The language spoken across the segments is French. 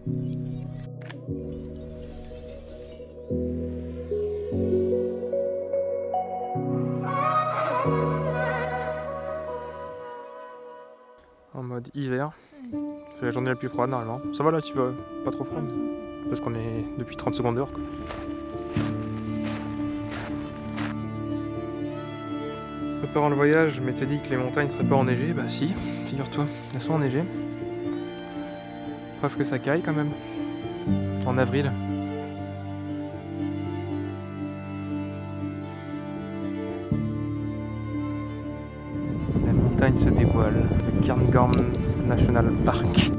En mode hiver. C'est la journée la plus froide normalement. Ça va là, tu vas pas trop froid parce qu'on est depuis 30 secondes dehors quoi. Préparant le voyage, je m'étais dit que les montagnes seraient pas enneigées. Bah si, figure-toi, elles sont enneigées. Preuve que ça caille quand même. En avril. La montagne se dévoile. Le Cairngorms National Park.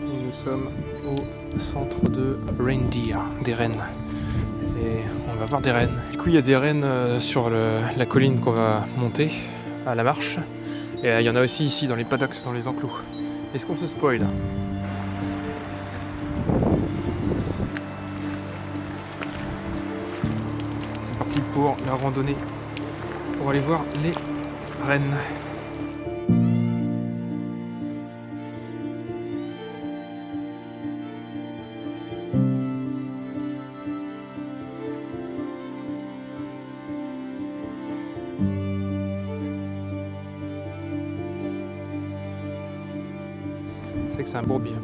Nous sommes au centre de reindeer, des rennes. Et on va voir des rennes. Du coup, il y a des rennes sur la colline qu'on va monter à la marche. Et il y en a aussi ici dans les paddocks, dans les enclos. Est-ce qu'on se spoil ? C'est parti pour la randonnée. Pour aller voir les rennes. C'est un bourbier.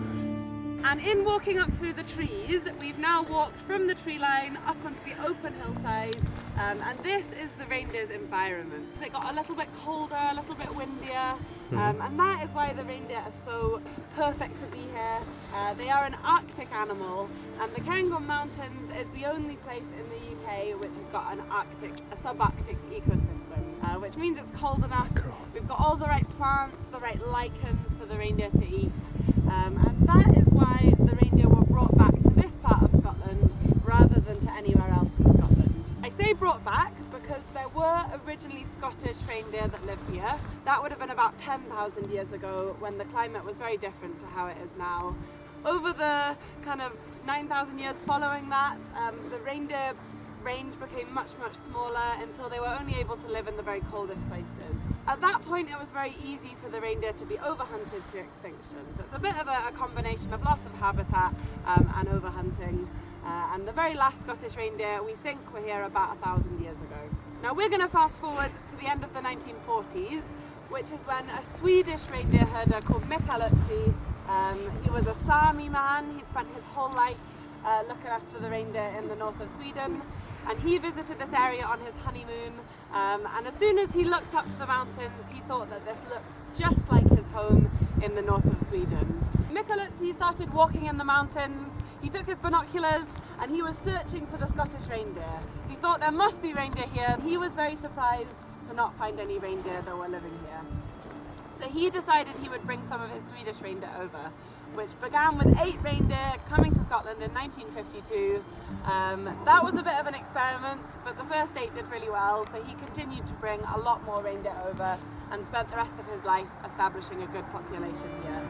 And in walking up through the trees, we've now walked from the tree line up onto the open hillside, and this is the reindeer's environment. So it got a little bit colder, a little bit windier, and that is why the reindeer are so perfect to be here. They are an Arctic animal, and the Cairngorm Mountains is the only place in the UK which has got a subarctic ecosystem, which means it's cold enough. We've got all the right plants, the right lichens for the reindeer to eat. And that is why the reindeer were brought back to this part of Scotland rather than to anywhere else in Scotland. I say brought back because there were originally Scottish reindeer that lived here. That would have been about 10,000 years ago when the climate was very different to how it is now. Over the kind of 9,000 years following that, the reindeer range became much smaller until they were only able to live in the very coldest places. At that point it was very easy for the reindeer to be overhunted to extinction. So it's a bit of a combination of loss of habitat and overhunting. And the very last Scottish reindeer we think were here about 1,000 years ago. Now we're going to fast forward to the end of the 1940s, which is when a Swedish reindeer herder called Mikael Utsi, he was a Sami man, he'd spent his whole life looking after the reindeer in the north of Sweden, and he visited this area on his honeymoon, and as soon as he looked up to the mountains he thought that this looked just like his home in the north of Sweden. Mikael Utsi started walking in the mountains, he took his binoculars and he was searching for the Scottish reindeer. He thought there must be reindeer here. He was very surprised to not find any reindeer that were living here. So he decided he would bring some of his Swedish reindeer over, which began with 8 reindeer coming to Scotland in 1952. That was a bit of an experiment, but the first 8 did really well, so he continued to bring a lot more reindeer over and spent the rest of his life establishing a good population here.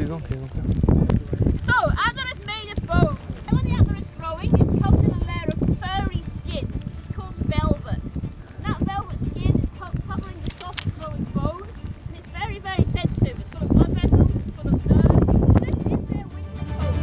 les dents. So, antler is made of bone. When the antler is growing, it's coated in a layer of furry skin, which is called velvet. And that velvet skin is covering the soft growing bone, and it's very, very sensitive. It's full of blood vessels, it's full of nerves. This is their winter coat.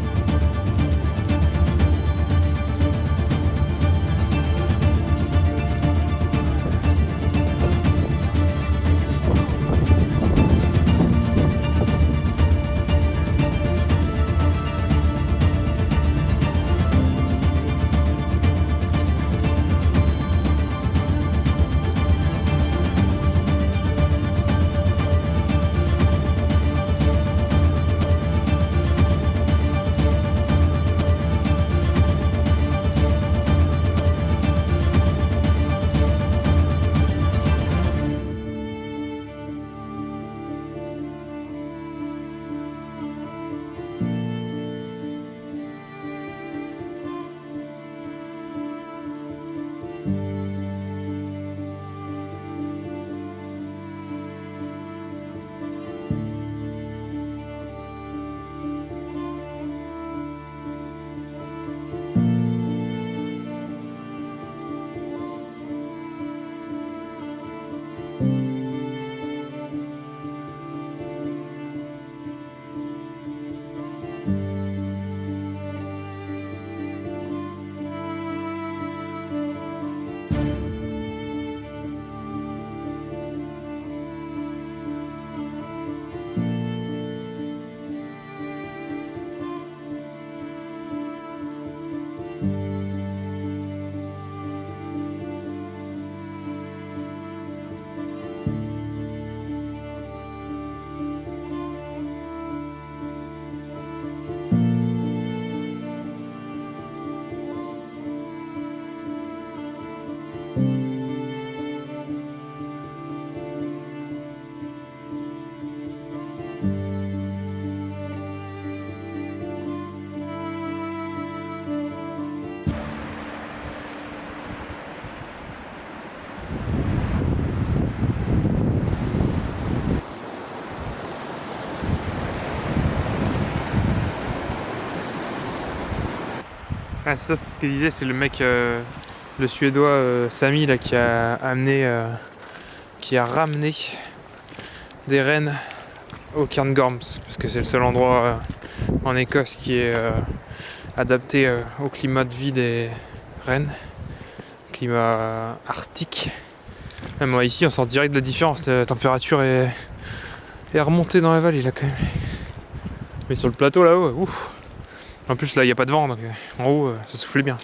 Ah, ça, c'est ce qu'il disait, c'est le mec, le suédois Sami là, qui a ramené des rennes au Cairngorms, parce que c'est le seul endroit en Écosse qui est adapté au climat de vie des rennes, climat arctique. Même ici, on sent direct la différence, la température est remontée dans la vallée là quand même. Mais sur le plateau là-haut, ouf. En plus là il n'y a pas de vent donc en haut ça soufflait bien.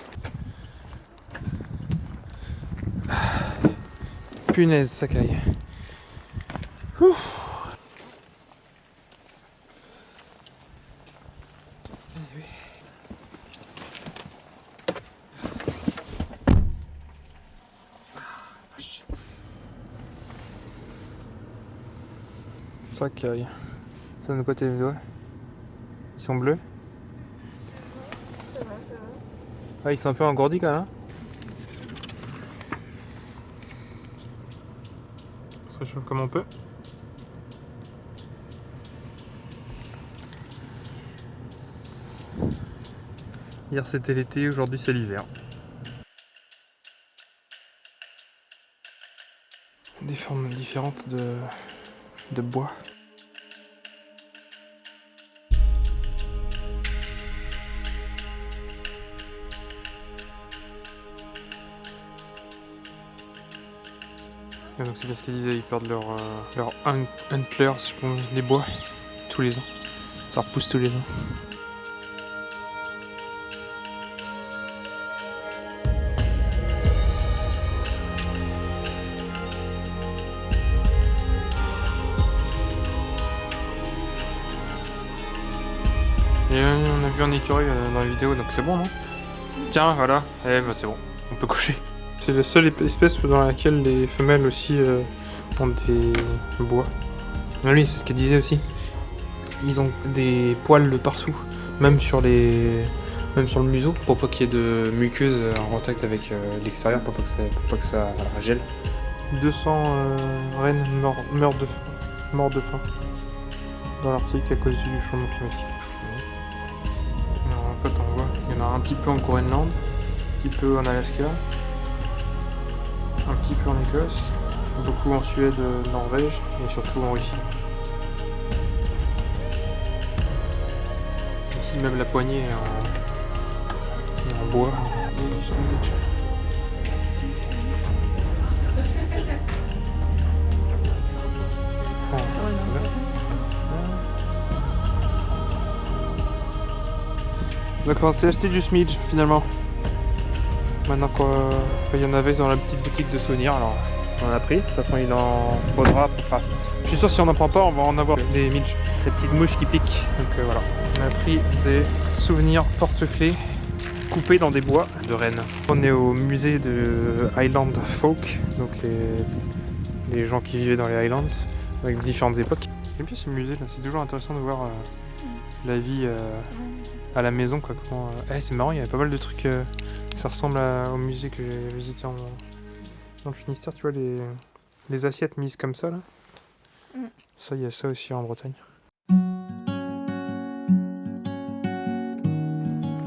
Punaise ça caille. Ça caille. Ça donne quoi tes doigts? Ils sont bleus? Ah, ils sont un peu engourdis quand même. On se réchauffe comme on peut. Hier c'était l'été, aujourd'hui c'est l'hiver. Des formes différentes de bois. Et donc c'est bien ce qu'ils disaient, ils perdent leur antlers, les bois, tous les ans. Ça repousse tous les ans. Et on a vu un écureuil dans la vidéo, donc c'est bon, non? Tiens, voilà, eh ben c'est bon, on peut coucher. C'est la seule espèce dans laquelle les femelles aussi ont des bois. Ah oui, c'est ce qu'elle disait aussi. Ils ont des poils de partout, même sur le museau, pour pas qu'il y ait de muqueuse en contact avec l'extérieur, pour pas que ça gèle. 200 rennes morts de faim. dans l'Arctique à cause du changement climatique. Alors, en fait, on voit, il y en a un petit peu en Groenland, un petit peu en Alaska, un petit peu en Écosse, beaucoup en Suède, Norvège et surtout en Russie. Ici, même la poignée est en bois. Il y a du sandwich. Donc on s'est acheté du smidge finalement. Maintenant qu'il y en avait dans la petite boutique de souvenirs, alors on en a pris. De toute façon il en faudra pour faire ça. Je suis sûr que si on n'en prend pas, on va en avoir des midges. Des petites mouches qui piquent. Donc voilà. On a pris des souvenirs porte-clés coupés dans des bois de Rennes. On est au musée de Highland Folk, donc les gens qui vivaient dans les Highlands, avec différentes époques. J'aime bien ce musée là, c'est toujours intéressant de voir la vie à la maison quoi. C'est marrant, il y a pas mal de trucs. Ça ressemble au musée que j'ai visité dans le Finistère, tu vois les assiettes mises comme ça là. Ça, il y a ça aussi en Bretagne.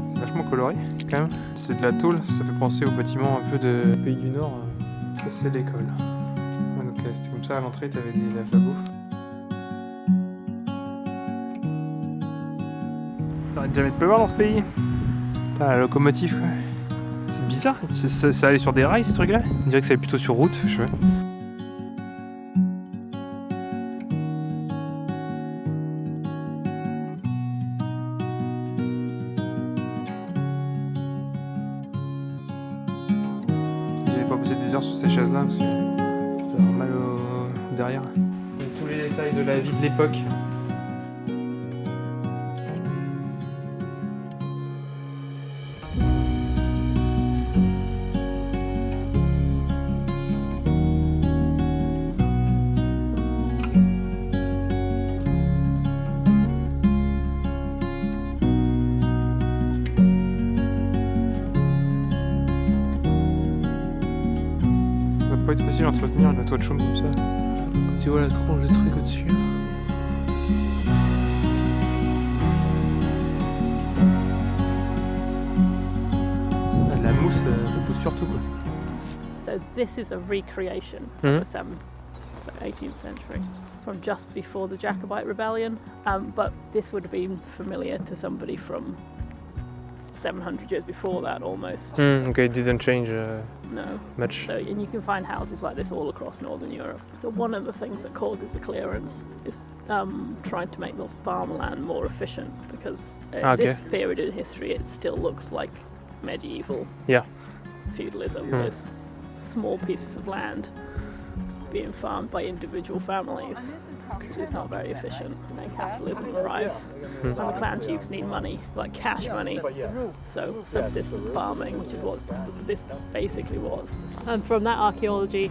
C'est vachement coloré quand même. C'est de la tôle, ça fait penser aux bâtiments un peu de pays du Nord. Ça c'est l'école. Ouais, donc c'était comme ça à l'entrée, t'avais des lavabos. Ça arrête jamais de pleuvoir dans ce pays. Putain, la locomotive quoi. C'est bizarre, ça allait sur des rails ces trucs là. On dirait que ça allait plutôt sur route, je sais pas. J'avais pas passé des heures sur ces chaises là parce que j'ai avoir mal derrière. Et tous les détails de la vie de l'époque. Ça va pas être facile à entretenir la toit de chaume comme ça. Quand tu vois la tronche de truc au-dessus. La mousse, ça pousse surtout quoi. So this is a recreation Mhm. of the 18th century, from just before the Jacobite rebellion. But this would have been familiar to somebody from 700 years before that almost. Okay, it didn't change No. much. So, and you can find houses like this all across Northern Europe. So one of the things that causes the clearance is trying to make the farmland more efficient, because at Okay. this period in history it still looks like medieval Yeah. feudalism with small pieces of land being farmed by individual families, which is not very efficient. And then capitalism arrives, and the clan chiefs need money, like cash money. So subsistence farming, which is what this basically was. And from that archaeology,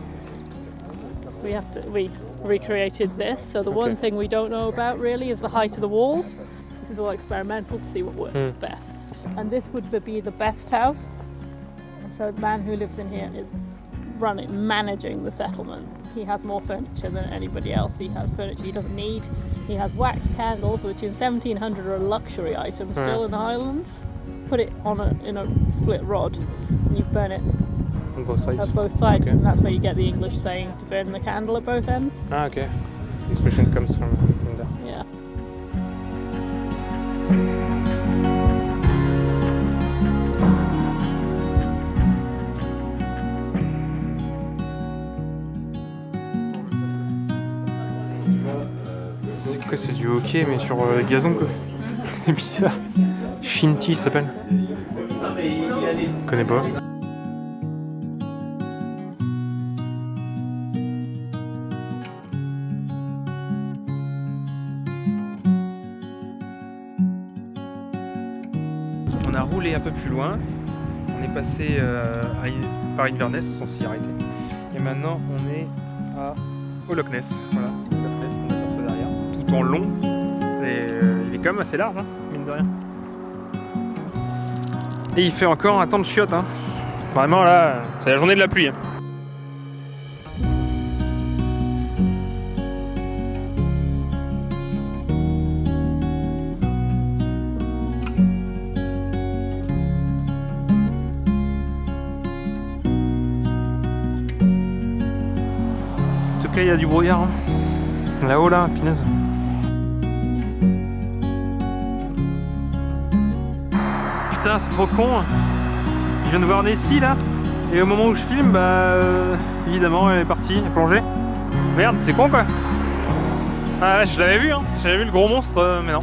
we recreated this. So the one thing we don't know about really is the height of the walls. This is all experimental to see what works best. And this would be the best house. So the man who lives in here is managing the settlement. He has more furniture than anybody else. He has furniture he doesn't need. He has wax candles, which in 1700 are a luxury item still in the Highlands. Put it in a split rod, and you burn it On both sides. at both sides, Okay. and that's where you get the English saying to burn the candle at both ends. Ah, okay. The expression comes from there. Yeah. C'est quoi, c'est du hockey mais sur gazon quoi. C'est bizarre. Shinty ça s'appelle. Je connais pas. On a roulé un peu plus loin. On est passé par Inverness, on s'y est arrêté. Et maintenant on est au Loch Ness. Voilà, Loch Ness qu'on aperçoit derrière. Tout en long. Et, il est quand même assez large, hein, mine de rien. Et il fait encore un temps de chiottes. Hein. Vraiment là, c'est la journée de la pluie. Hein. il y a du brouillard. Hein. Là-haut, là, punaise. Putain, c'est trop con. Je viens de voir Nessie, là. Et au moment où je filme, bah... évidemment, elle est partie, elle est plongée. Merde, c'est con, quoi. Ah ouais, je l'avais vu, hein. J'avais vu le gros monstre, mais non.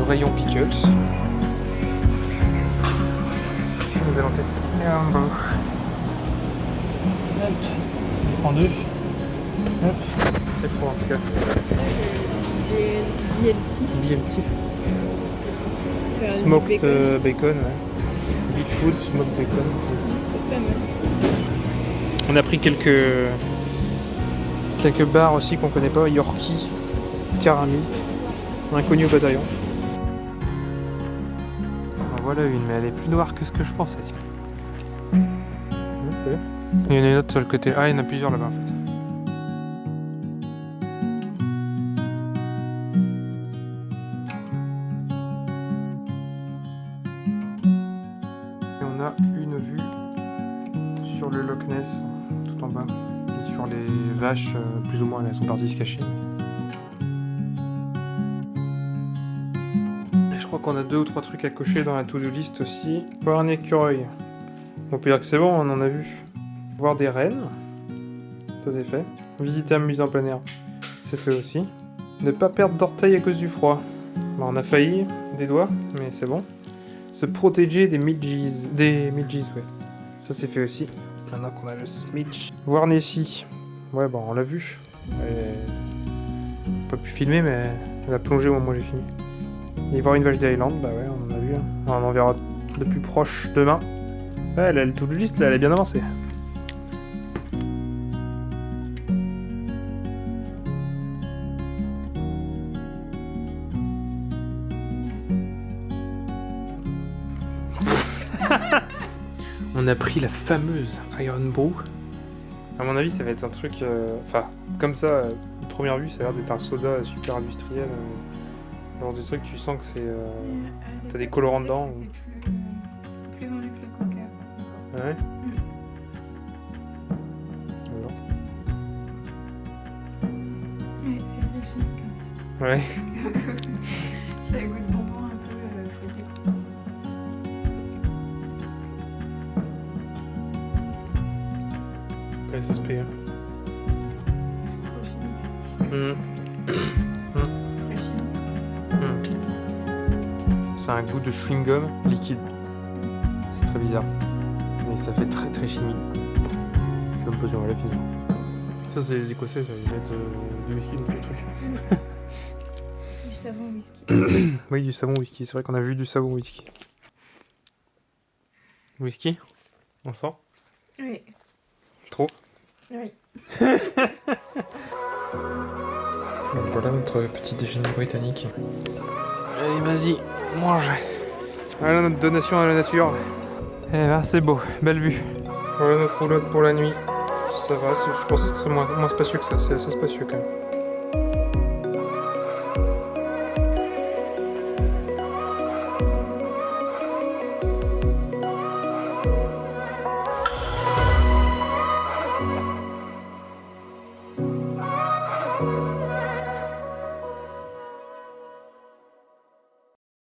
Rayon Pickles. Nous allons tester un beau. Hop, je prends deux. Hop, c'est froid en tout cas. BLT. Smoked bacon, ouais. Beechwood, smoked bacon. On a pris quelques bars aussi qu'on connaît pas. Yorkie, Caramilk, inconnu au bataillon. Voilà une, mais elle est plus noire que ce que je pensais. Okay. Il y en a une autre sur le côté. Ah, il y en a plusieurs là-bas en fait. Et on a une vue sur le Loch Ness, tout en bas. Et sur les vaches, plus ou moins, elles sont parties se cacher. Je crois qu'on a 2 ou 3 trucs à cocher dans la to-do list aussi. Voir un écureuil. On peut dire que c'est bon, on en a vu. Voir des rennes. Ça c'est fait. Visiter un musée en plein air. C'est fait aussi. Ne pas perdre d'orteils à cause du froid. Bon, on a failli, des doigts, mais c'est bon. Se protéger des midges. Des midges, ouais. Ça c'est fait aussi. Maintenant qu'on a le smidge. Voir Nessie. Ouais, bon, on l'a vu. Elle n'a pas pu filmer, mais elle a plongé au moment où j'ai filmé. Et voir une vache d'Irlande, bah ouais, on en a vu. Hein. On en verra de plus proche demain. Ouais, elle a le to-do list, là, elle est bien avancée. On a pris la fameuse Iron Brew. À mon avis, ça va être un truc... Enfin, comme ça, première vue, ça a l'air d'être un soda super industriel. Genre des trucs, tu sens que c'est... t'as des colorants dedans. Ou... Plus vendu que le coca. Ouais. Ouais, c'est assez chimique quand même. Ouais. Ça a goût de bonbon un peu fruité. Ouais, ça se paye. C'est trop chimique. Très chimique. C'est un goût de chewing-gum liquide. C'est très bizarre. Mais ça fait très très chimique. Je sais même pas si on va la finir. Ça c'est les Écossais, ça ils mettent du whisky dans le truc. Du savon whisky. Oui, du savon whisky. C'est vrai qu'on a vu du savon whisky. Whisky? On sent? Oui. Trop? Oui. Donc voilà notre petit déjeuner britannique. Allez, vas-y, mange. Voilà notre donation à la nature. Et là, c'est beau, belle vue. Voilà notre roulotte pour la nuit. Ça va, je pensais que ce serait moins spacieux que ça, c'est assez spacieux quand même.